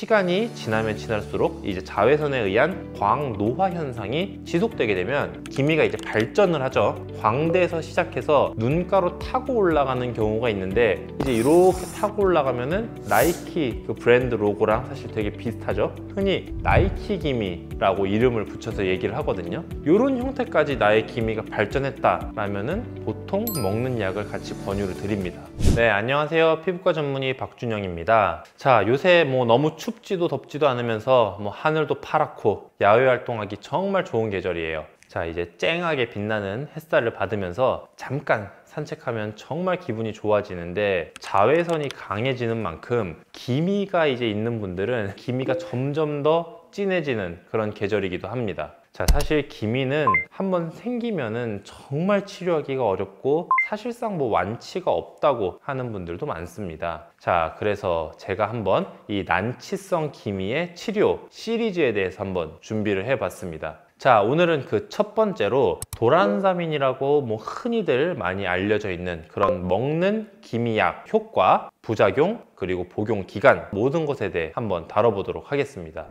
시간이 지나면 지날수록 이제 자외선에 의한 광노화 현상이 지속되게 되면 기미가 이제 발전을 하죠. 광대에서 시작해서 눈가로 타고 올라가는 경우가 있는데, 이제 이렇게 타고 올라가면은 나이키 그 브랜드 로고랑 사실 되게 비슷하죠. 흔히 나이키 기미라고 이름을 붙여서 얘기를 하거든요. 이런 형태까지 나의 기미가 발전했다라면은 보통 먹는 약을 같이 권유를 드립니다. 네, 안녕하세요. 피부과 전문의 박준영입니다. 자, 요새 뭐 너무 춥지도 덥지도 않으면서 하늘도 파랗고 야외 활동하기 정말 좋은 계절이에요. 자, 이제 쨍하게 빛나는 햇살을 받으면서 잠깐 산책하면 정말 기분이 좋아지는데, 자외선이 강해지는 만큼 기미가 이제 있는 분들은 기미가 점점 더 진해지는 그런 계절이기도 합니다. 자, 사실 기미는 한번 생기면은 정말 치료하기가 어렵고 사실상 완치가 없다고 하는 분들도 많습니다. 자, 그래서 제가 한번 이 난치성 기미의 치료 시리즈에 대해서 한번 준비를 해봤습니다. 자, 오늘은 그 첫 번째로 도란사민이라고 흔히들 많이 알려져 있는 그런 먹는 기미약 효과, 부작용, 그리고 복용 기간, 모든 것에 대해 한번 다뤄보도록 하겠습니다.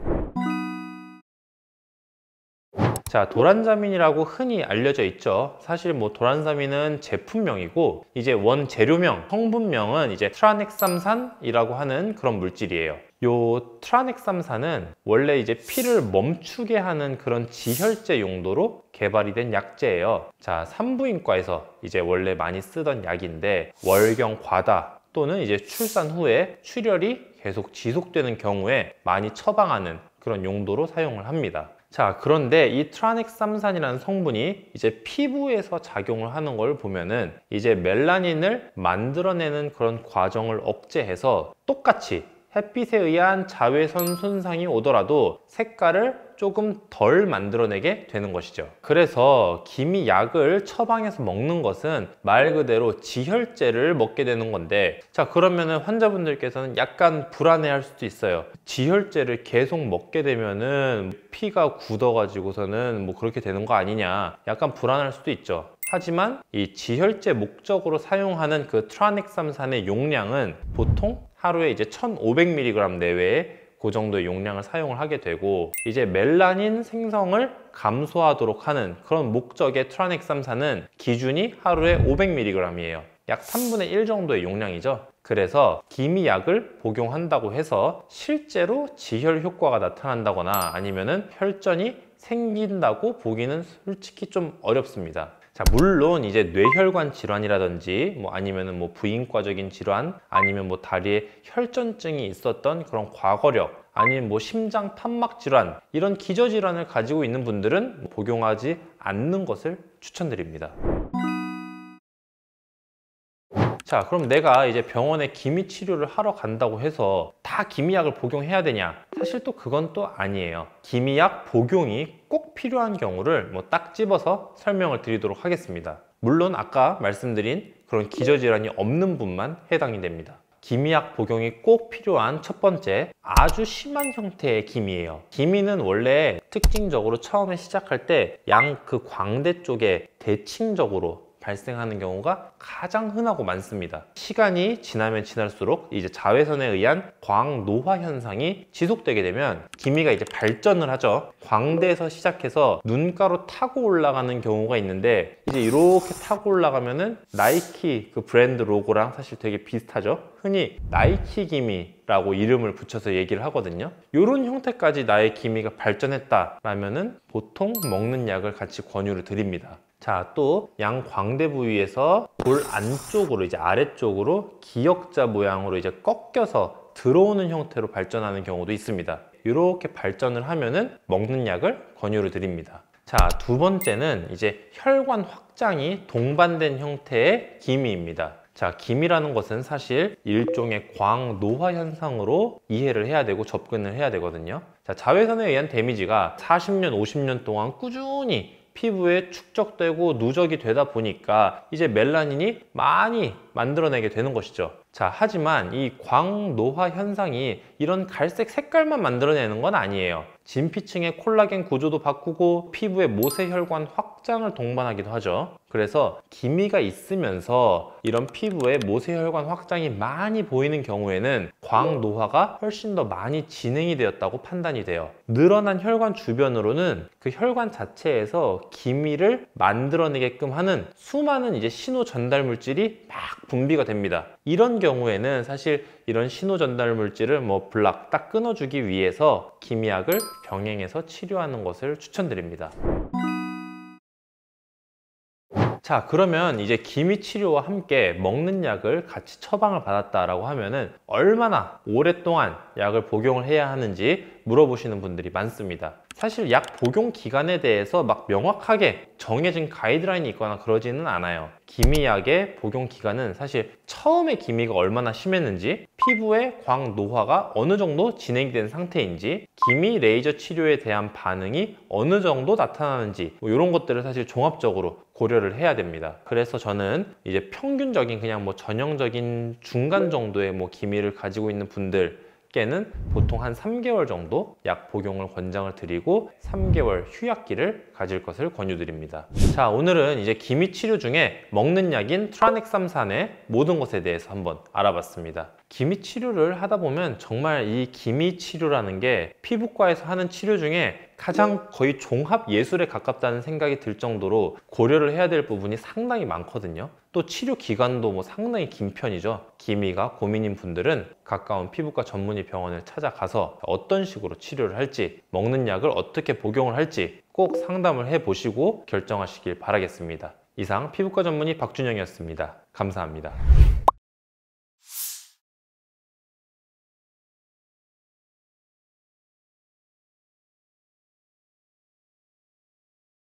자, 도란자민이라고 흔히 알려져 있죠. 사실 도란자민은 제품명이고, 이제 원재료명, 성분명은 이제 트라넥삼산이라고 하는 그런 물질이에요. 요 트라넥삼산은 원래 이제 피를 멈추게 하는 그런 지혈제 용도로 개발이 된 약제예요. 자, 산부인과에서 이제 원래 많이 쓰던 약인데, 월경 과다 또는 이제 출산 후에 출혈이 계속 지속되는 경우에 많이 처방하는 그런 용도로 사용을 합니다. 자, 그런데 이 트라넥삼산이라는 성분이 이제 피부에서 작용을 하는 걸 보면은 이제 멜라닌을 만들어내는 그런 과정을 억제해서 똑같이 햇빛에 의한 자외선 손상이 오더라도 색깔을 조금 덜 만들어내게 되는 것이죠. 그래서 기미약을 처방해서 먹는 것은 말 그대로 지혈제를 먹게 되는 건데, 자, 그러면은 환자분들께서는 약간 불안해할 수도 있어요. 지혈제를 계속 먹게 되면은 피가 굳어가지고서는 그렇게 되는 거 아니냐, 약간 불안할 수도 있죠. 하지만 이 지혈제 목적으로 사용하는 그 트라넥삼산의 용량은 보통 하루에 이제 1500mg 내외의 그 정도의 용량을 사용을 하게 되고, 이제 멜라닌 생성을 감소하도록 하는 그런 목적의 트라넥삼산은 기준이 하루에 500mg이에요. 약 3분의 1 정도의 용량이죠. 그래서 기미약을 복용한다고 해서 실제로 지혈 효과가 나타난다거나 아니면은 혈전이 생긴다고 보기는 솔직히 좀 어렵습니다. 자, 물론 이제 뇌혈관 질환이라든지 아니면은 부인과적인 질환, 아니면 다리에 혈전증이 있었던 그런 과거력, 아니면 심장 판막 질환, 이런 기저질환을 가지고 있는 분들은 복용하지 않는 것을 추천드립니다. 자, 그럼 내가 이제 병원에 기미 치료를 하러 간다고 해서 다 기미약을 복용해야 되냐? 사실 또 그건 또 아니에요. 기미약 복용이 꼭 필요한 경우를 딱 집어서 설명을 드리도록 하겠습니다. 물론 아까 말씀드린 그런 기저질환이 없는 분만 해당이 됩니다. 기미약 복용이 꼭 필요한 첫 번째, 아주 심한 형태의 기미예요. 기미는 원래 특징적으로 처음에 시작할 때 양 그 광대 쪽에 대칭적으로 발생하는 경우가 가장 흔하고 많습니다. 시간이 지나면 지날수록 이제 자외선에 의한 광노화 현상이 지속되게 되면 기미가 이제 발전을 하죠. 광대에서 시작해서 눈가로 타고 올라가는 경우가 있는데, 이제 이렇게 타고 올라가면은 나이키 그 브랜드 로고랑 사실 되게 비슷하죠. 흔히 나이키 기미라고 이름을 붙여서 얘기를 하거든요. 이런 형태까지 나의 기미가 발전했다라면은 보통 먹는 약을 같이 권유를 드립니다. 자, 또 양 광대 부위에서 볼 안쪽으로 이제 아래쪽으로 기역자 모양으로 이제 꺾여서 들어오는 형태로 발전하는 경우도 있습니다. 이렇게 발전을 하면은 먹는 약을 권유를 드립니다. 자, 두 번째는 이제 혈관 확장이 동반된 형태의 기미입니다. 자, 기미라는 것은 사실 일종의 광노화 현상으로 이해를 해야 되고 접근을 해야 되거든요. 자, 자외선에 의한 데미지가 40년, 50년 동안 꾸준히 피부에 축적되고 누적이 되다 보니까 이제 멜라닌이 많이 만들어내게 되는 것이죠. 자, 하지만 이 광노화 현상이 이런 갈색 색깔만 만들어내는 건 아니에요. 진피층의 콜라겐 구조도 바꾸고 피부의 모세혈관 확장을 동반하기도 하죠. 그래서 기미가 있으면서 이런 피부에 모세혈관 확장이 많이 보이는 경우에는 광노화가 훨씬 더 많이 진행이 되었다고 판단이 돼요. 늘어난 혈관 주변으로는 그 혈관 자체에서 기미를 만들어내게끔 하는 수많은 이제 신호 전달 물질이 막 분비가 됩니다. 이런 경우에는 사실 이런 신호 전달 물질을 블락 딱 끊어주기 위해서 기미약을 병행해서 치료하는 것을 추천드립니다. 자, 그러면 이제 기미 치료와 함께 먹는 약을 같이 처방을 받았다라고 하면은 얼마나 오랫동안 약을 복용을 해야 하는지 물어보시는 분들이 많습니다. 사실 약 복용 기간에 대해서 막 명확하게 정해진 가이드라인이 있거나 그러지는 않아요. 기미약의 복용 기간은 사실 처음에 기미가 얼마나 심했는지, 피부의 광노화가 어느 정도 진행된 상태인지, 기미 레이저 치료에 대한 반응이 어느 정도 나타나는지 이런 것들을 사실 종합적으로 고려를 해야 됩니다. 그래서 저는 이제 평균적인 그냥 전형적인 중간 정도의 기미를 가지고 있는 분들께는 보통 한 3개월 정도 약 복용을 권장을 드리고 3개월 휴약기를 가질 것을 권유드립니다. 자, 오늘은 이제 기미 치료 중에 먹는 약인 트라넥삼산의 모든 것에 대해서 한번 알아봤습니다. 기미 치료를 하다 보면 정말 이 기미 치료라는 게 피부과에서 하는 치료 중에 가장 거의 종합 예술에 가깝다는 생각이 들 정도로 고려를 해야 될 부분이 상당히 많거든요. 또 치료 기간도 상당히 긴 편이죠. 기미가 고민인 분들은 가까운 피부과 전문의 병원을 찾아가서 어떤 식으로 치료를 할지, 먹는 약을 어떻게 복용을 할지 꼭 상담을 해보시고 결정하시길 바라겠습니다. 이상 피부과 전문의 박준영이었습니다. 감사합니다.